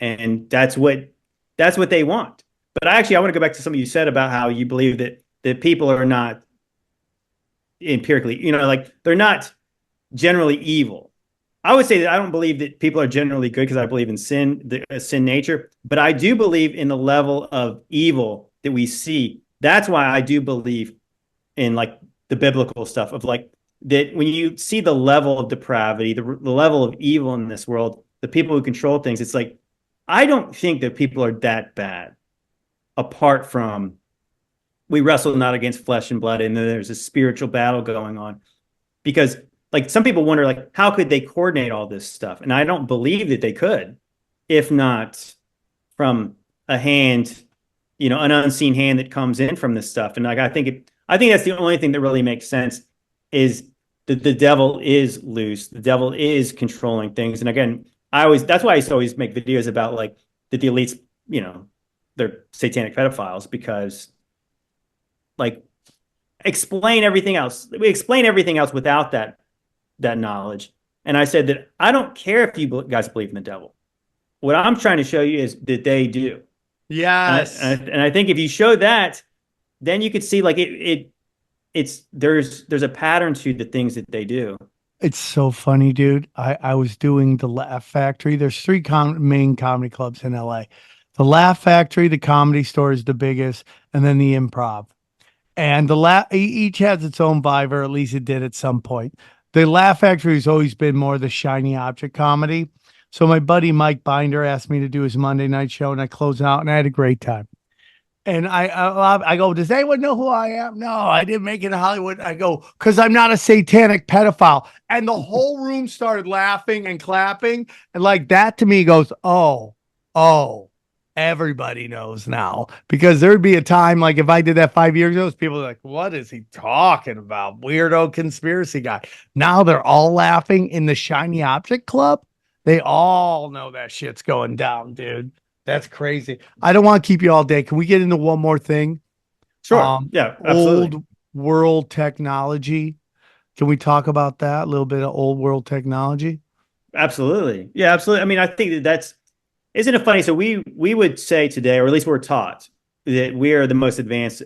and that's what they want. But I want to go back to something you said about how you believe that people are not empirically, like they're not generally evil. I would say that I don't believe that people are generally good because I believe in sin, the sin nature, but I do believe in the level of evil that we see. That's why I do believe in like the biblical stuff of like that when you see the level of depravity, the level of evil in this world, the people who control things, it's like I don't think that people are that bad apart from we wrestle not against flesh and blood and then there's a spiritual battle going on because like some people wonder like how could they coordinate all this stuff, and I don't believe that they could if not from a hand, an unseen hand that comes in from this stuff. And like I think that's the only thing that really makes sense is that the devil is loose, the devil is controlling things. And again, that's why I used to always make videos about like that the elites, they're satanic pedophiles because like explain everything else. We explain everything else without that knowledge. And I said that I don't care if you guys believe in the devil. What I'm trying to show you is that they do. Yes. And I think if you show that, then you could see like there's a pattern to the things that they do. It's so funny, dude. I was doing the Laugh Factory. There's three main comedy clubs in LA. The Laugh Factory, the Comedy Store is the biggest, and then the Improv. And each has its own vibe, or at least it did at some point. The Laugh Factory has always been more the shiny object comedy. So my buddy Mike Binder asked me to do his Monday night show, and I closed out, and I had a great time. And I go, does anyone know who I am? No, I didn't make it in Hollywood. I go, because I'm not a satanic pedophile. And the whole room started laughing and clapping. And like that to me goes, oh, everybody knows now. Because there'd be a time like if I did that 5 years ago, people are like, what is he talking about? Weirdo conspiracy guy. Now they're all laughing in the shiny object club. They all know that shit's going down, dude. That's crazy. I don't want to keep you all day. Can we get into one more thing? Sure. Yeah, absolutely. Old world technology. Can we talk about that? A little bit of old world technology. Absolutely. Yeah, absolutely. I mean, I think that's isn't it funny? So we would say today, or at least we're taught that we are the most advanced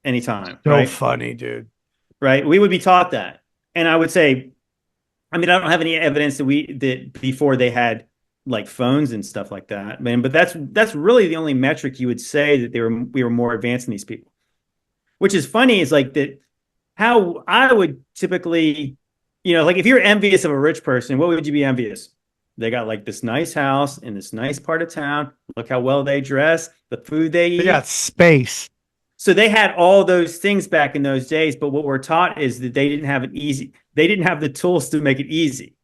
anytime, So right? funny, dude. Right. We would be taught that. And I would say, I mean, I don't have any evidence that before they had like phones and stuff like that, man. But that's really the only metric you would say that we were more advanced than these people. Which is funny is like that how I would typically, like if you're envious of a rich person, what would you be envious? They got like this nice house in this nice part of town. Look how well they dress, the food they They got eat. space. So they had all those things back in those days, but what we're taught is that they didn't have it easy. They didn't have the tools to make it easy.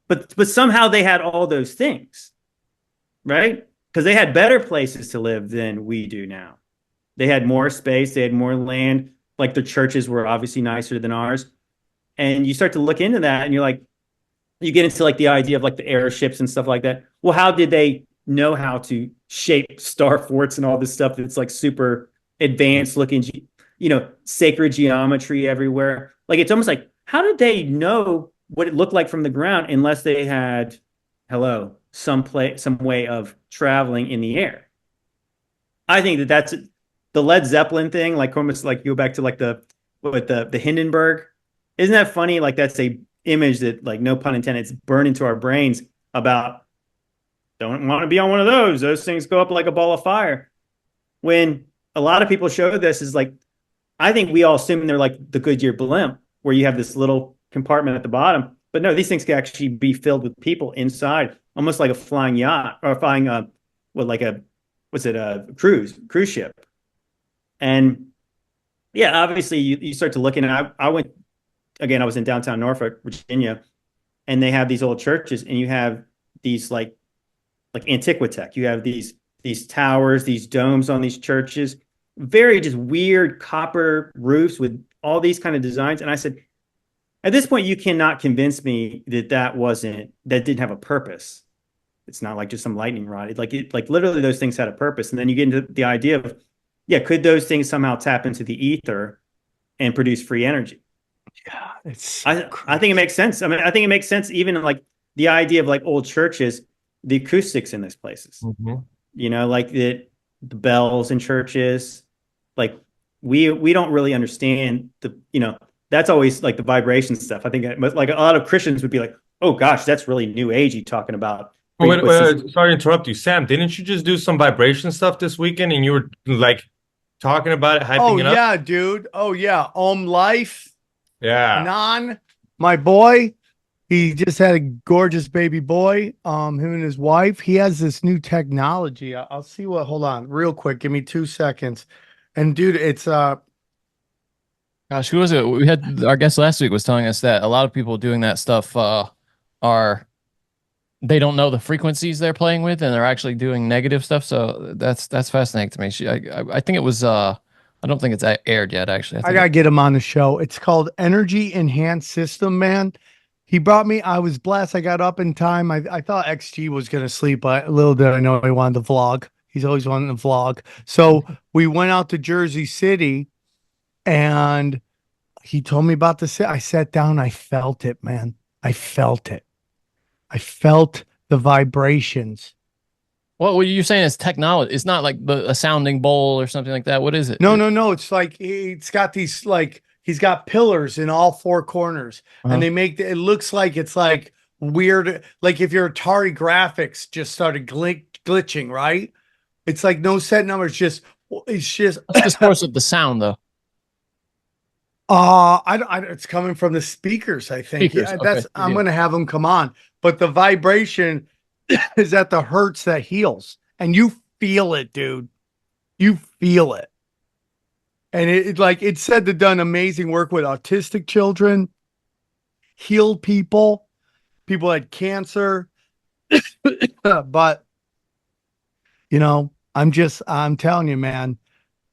But somehow they had all those things, right? Because they had better places to live than we do now. They had more space, they had more land, like their churches were obviously nicer than ours. And you start to look into that and you're like, you get into like the idea of like the airships and stuff like that. Well, how did they know how to shape star forts and all this stuff that's like super advanced looking, sacred geometry everywhere? Like it's almost like, how did they know what it looked like from the ground unless they had, some way of traveling in the air? I think that's the Led Zeppelin thing, like almost like you go back to like the Hindenburg. Isn't that funny? Like that's a image that, like, no pun intended, it's burned into our brains about don't want to be on one of those. Those things go up like a ball of fire. When a lot of people show this is like, I think we all assume they're like the Goodyear blimp, where you have this little compartment at the bottom. But no, these things can actually be filled with people inside, almost like a flying yacht or flying a cruise ship. And yeah, obviously you start to look in. I went again. I was in downtown Norfolk, Virginia, and they have these old churches, and you have these like Antiquitech. You have these towers, these domes on these churches, very just weird copper roofs with all these kind of designs. And I said, at this point, you cannot convince me that didn't have a purpose. It's not like just some lightning rod. Like literally those things had a purpose. And then you get into the idea of, yeah, could those things somehow tap into the ether and produce free energy? Yeah, it's I think it makes sense. I mean, I think it makes sense even in like the idea of like old churches. the acoustics in these places. Mm-hmm. You know, like the bells in churches, like we don't really understand that's always like the vibration stuff. I think like a lot of Christians would be like, oh gosh, that's really new agey talking about Oh, wait, frequencies. sorry to interrupt you, Sam. Didn't you just do some vibration stuff this weekend, and you were like talking about it, hyping Oh it up? yeah, dude. Oh yeah. Life. Yeah. Anon, my boy. He just had a gorgeous baby boy. Him and his wife. He has this new technology. I'll see what. Hold on, real quick. Give me 2 seconds. And dude, it's Gosh, who was it? We had our guest last week was telling us that a lot of people doing that stuff are they don't know the frequencies they're playing with, and they're actually doing negative stuff. So that's fascinating to me. I think it was I don't think it's aired yet. Actually, I gotta get him on the show. It's called Energy Enhanced System, man. He brought me. I was blessed. I got up in time. I thought XG was gonna sleep, but little did I know he wanted to vlog. He's always wanted to vlog. So we went out to Jersey City, and he told me about the. I sat down. I felt it, man. I felt it. I felt the vibrations. What were you saying? Is technology? It's not like a sounding bowl or something like that. What is it? No. It's like it's got these like he's got pillars in all four corners, and they make it looks like it's like weird. Like if your Atari graphics just started glitching, right? It's like no set numbers. It's just. What's the source of the sound though? It's coming from the speakers. I think. Speakers, Yeah, okay. I'm gonna have them come on, but the vibration is at the hertz that heals, and you feel it, dude. You feel it. And it said to done amazing work with autistic children, healed people had cancer. But I'm telling you, man,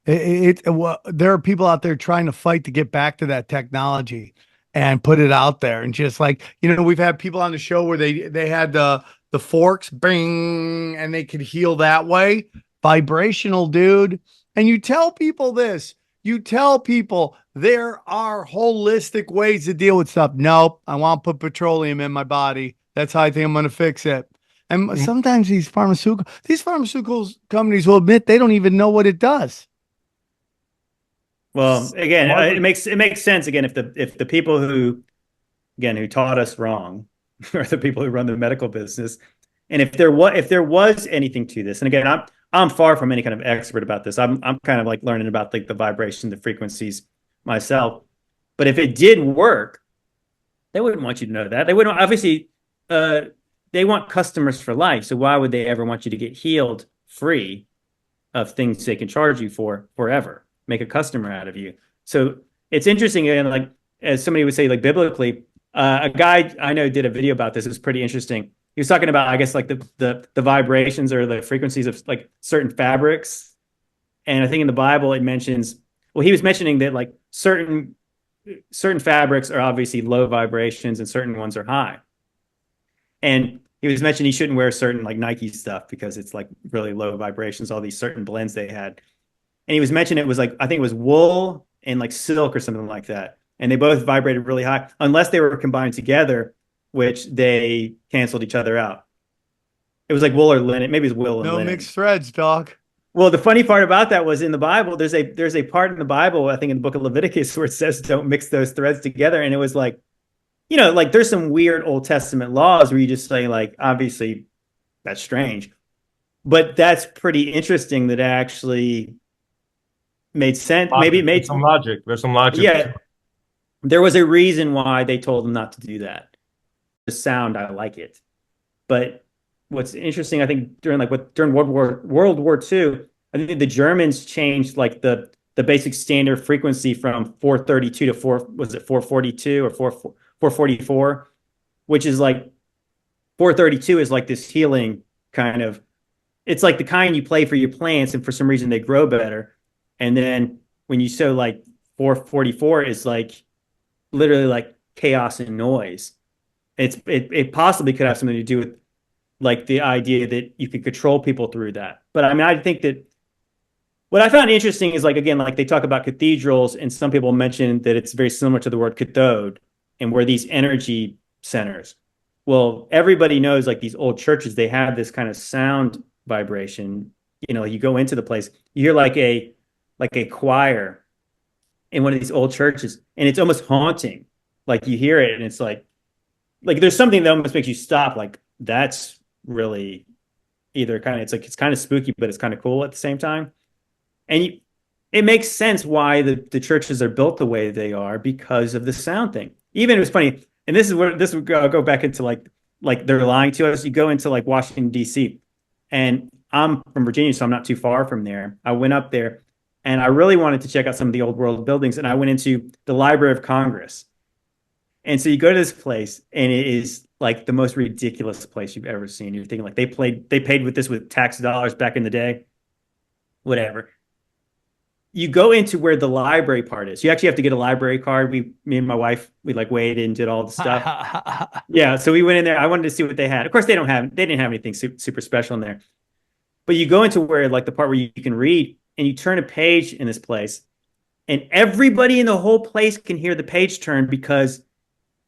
there are people out there trying to fight to get back to that technology and put it out there. And just like, we've had people on the show where they had the forks, bing, and they could heal that way. Vibrational, dude. And you tell people this. You tell people there are holistic ways to deal with stuff. Nope, I want to put petroleum in my body. That's how I think I'm going to fix it. And sometimes these pharmaceutical companies will admit they don't even know what it does. Well, again, it makes sense. Again, if the people who taught us wrong are the people who run the medical business, and if there was anything to this, and again, I'm far from any kind of expert about this. I'm kind of like learning about like the vibration, the frequencies myself. But if it did work, they wouldn't want you to know that. They wouldn't obviously. They want customers for life. So why would they ever want you to get healed free of things they can charge you for forever? Make a customer out of you. So it's interesting, and like as somebody would say, like biblically, a guy I know did a video about this. It was pretty interesting. He was talking about, I guess, like the vibrations or the frequencies of like certain fabrics. And I think in the Bible it mentions, well, he was mentioning that like certain fabrics are obviously low vibrations and certain ones are high. And he was mentioning he shouldn't wear certain like Nike stuff because it's like really low vibrations, all these certain blends they had. And he was mentioning it was like, I think it was wool and like silk or something like that. And they both vibrated really high unless they were combined together, which they canceled each other out. It was like wool or linen. Maybe it's wool and linen. No mixed threads, dog. Well, the funny part about that was in the Bible, there's a part in the Bible, I think in the book of Leviticus, where it says don't mix those threads together. And it was like, like there's some weird Old Testament laws where you just say like, obviously that's strange, but that's pretty interesting that it actually made sense. Maybe it made some logic. There's some logic. Yeah. There was a reason why they told them not to do that. The sound, I like it. But what's interesting, I think during World War II, I think the Germans changed like the basic standard frequency from 432 to 442 or 444, which is like 432 is like this healing kind of, it's like the kind you play for your plants and for some reason they grow better. And then when you sow like 444 is like literally like chaos and noise. It possibly could have something to do with like the idea that you could control people through that. But I mean, I think that what I found interesting is like, again, like they talk about cathedrals and some people mention that it's very similar to the word cathode and we're these energy centers. Well, everybody knows like these old churches, they have this kind of sound vibration. You go into the place, you hear like a choir in one of these old churches, and it's almost haunting. Like you hear it, and it's like there's something that almost makes you stop. Like that's really either kind of it's kind of spooky, but it's kind of cool at the same time. And it makes sense why the churches are built the way they are because of the sound thing. Even it was funny, and this is where this would go back into like they're lying to us. You go into like Washington D.C. and I'm from Virginia, so I'm not too far from there. I went up there, and I really wanted to check out some of the old world buildings, and I went into the Library of Congress. And so you go to this place, and it is like the most ridiculous place you've ever seen. You're thinking like they paid with this with tax dollars back in the day, whatever. You go into where the library part is. You actually have to get a library card. Me and my wife, we like waited and did all the stuff. Yeah, so we went in there. I wanted to see what they had. Of course, they didn't have anything super special in there. But you go into where like the part where you can read, and you turn a page in this place, and everybody in the whole place can hear the page turn because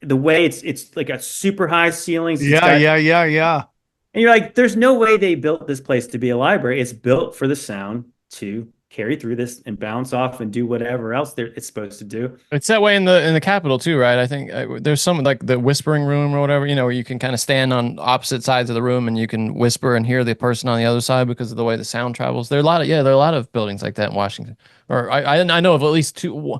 the way it's like a super high ceilings. Yeah. And you're like, there's no way they built this place to be a library. It's built for the sound to carry through this and bounce off and do whatever else it's supposed to do. It's that way in the Capitol too, right? I think there's some like the whispering room or whatever, where you can kind of stand on opposite sides of the room and you can whisper and hear the person on the other side because of the way the sound travels. There are a lot of buildings like that in Washington. Or I know of at least two.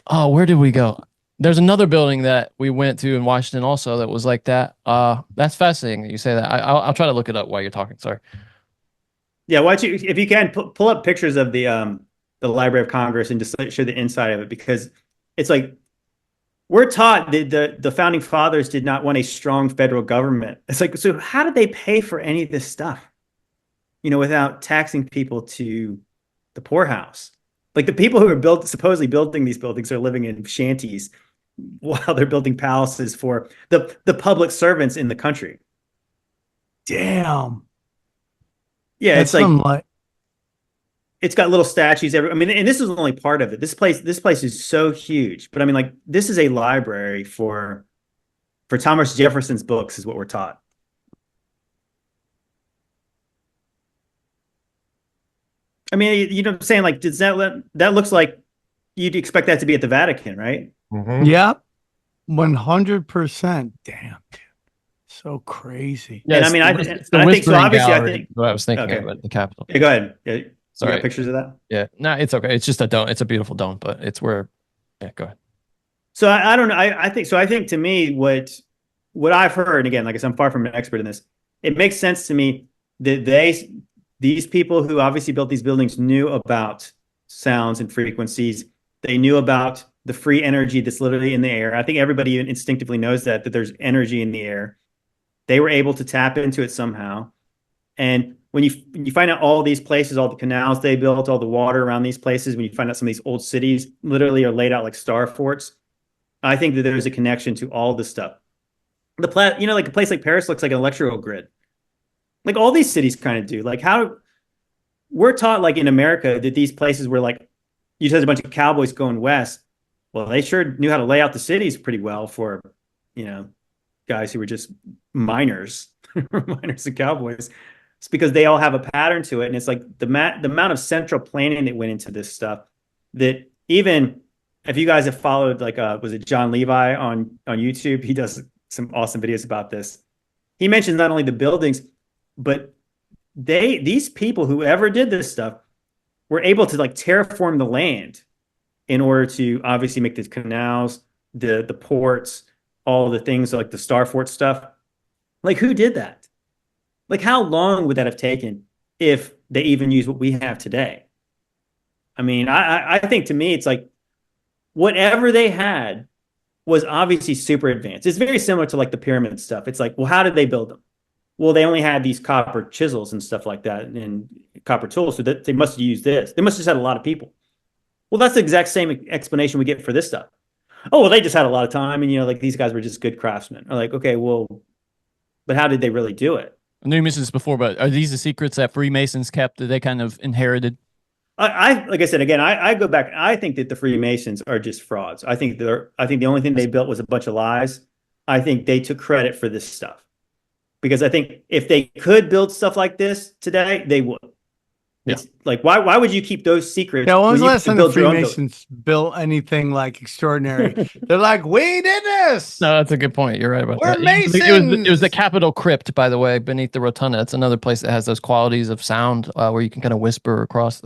Oh, where did we go? There's another building that we went to in Washington also that was like that. That's fascinating that you say that. I'll try to look it up while you're talking. Sorry. Yeah, why don't you, if you can, pull up pictures of the Library of Congress and just show the inside of it, because it's like we're taught that the founding fathers did not want a strong federal government. It's like, so how did they pay for any of this stuff? Without taxing people to the poorhouse. Like the people who are supposedly building these buildings are living in shanties while they're building palaces for the public servants in the country. Damn. Yeah, That's it's like it's got little statues everywhere. I mean, and this is only part of it. This place is so huge. But I mean, like, this is a library for Thomas Jefferson's books, is what we're taught. I mean, you know what I'm saying? Like, that looks like you'd expect that to be at the Vatican, right? Mhm. Yep. 100%. Damn, dude. So crazy. Yeah, And I mean, I think so. Whispering Obviously, I Gallery, think. what I was thinking Okay. of at the Capitol. Yeah, go ahead. Yeah, you Sorry. got pictures of that? Yeah, no, it's okay. It's just a dome. It's a beautiful dome, but it's where. Yeah, go ahead. So I don't know. I think so. I think to me, what I've heard, and again, like I said, I'm far from an expert in this. It makes sense to me that these people who obviously built these buildings knew about sounds and frequencies. They knew about the free energy that's literally in the air. I think everybody instinctively knows that there's energy in the air. They were able to tap into it somehow. And when you find out all these places, all the canals they built, all the water around these places, when you find out some of these old cities literally are laid out like star forts, I think that there's a connection to all this stuff. Like a place like Paris looks like an electrical grid. Like all these cities kind of do. Like how we're taught, like in America, that these places were like, you just had a bunch of cowboys going west. Well, they sure knew how to lay out the cities pretty well for, guys who were just miners, miners and cowboys. It's because they all have a pattern to it. And it's like the amount of central planning that went into this stuff, that even if you guys have followed, like, was it John Levi on YouTube? He does some awesome videos about this. He mentions not only the buildings, but these people, whoever did this stuff, were able to like terraform the land in order to obviously make the canals, the ports, all the things like the star fort stuff. Like, who did that? Like, how long would that have taken if they even use what we have today? I mean, I think to me, it's like whatever they had was obviously super advanced. It's very similar to like the pyramid stuff. It's like, well, how did they build them? Well, they only had these copper chisels and stuff like that and copper tools, so that they must have used this. They must have just had a lot of people. Well, that's the exact same explanation we get for this stuff. Oh, well, they just had a lot of time, and like these guys were just good craftsmen. Or like, okay, well, but how did they really do it? I knew you mentioned this before, but are these the secrets that Freemasons kept that they kind of inherited? I like I said again, I go back. I think that the Freemasons are just frauds. I think the only thing they built was a bunch of lies. I think they took credit for this stuff. Because I think if they could build stuff like this today, they would. It's like, why would you keep those secrets? Yeah, when was the you last can time the build your own building? Freemasons built anything like extraordinary? They're like, we did this. No, that's a good point. You're right about We're that. Masons. It was the Capitol crypt, by the way, beneath the rotunda. It's another place that has those qualities of sound where you can kind of whisper across.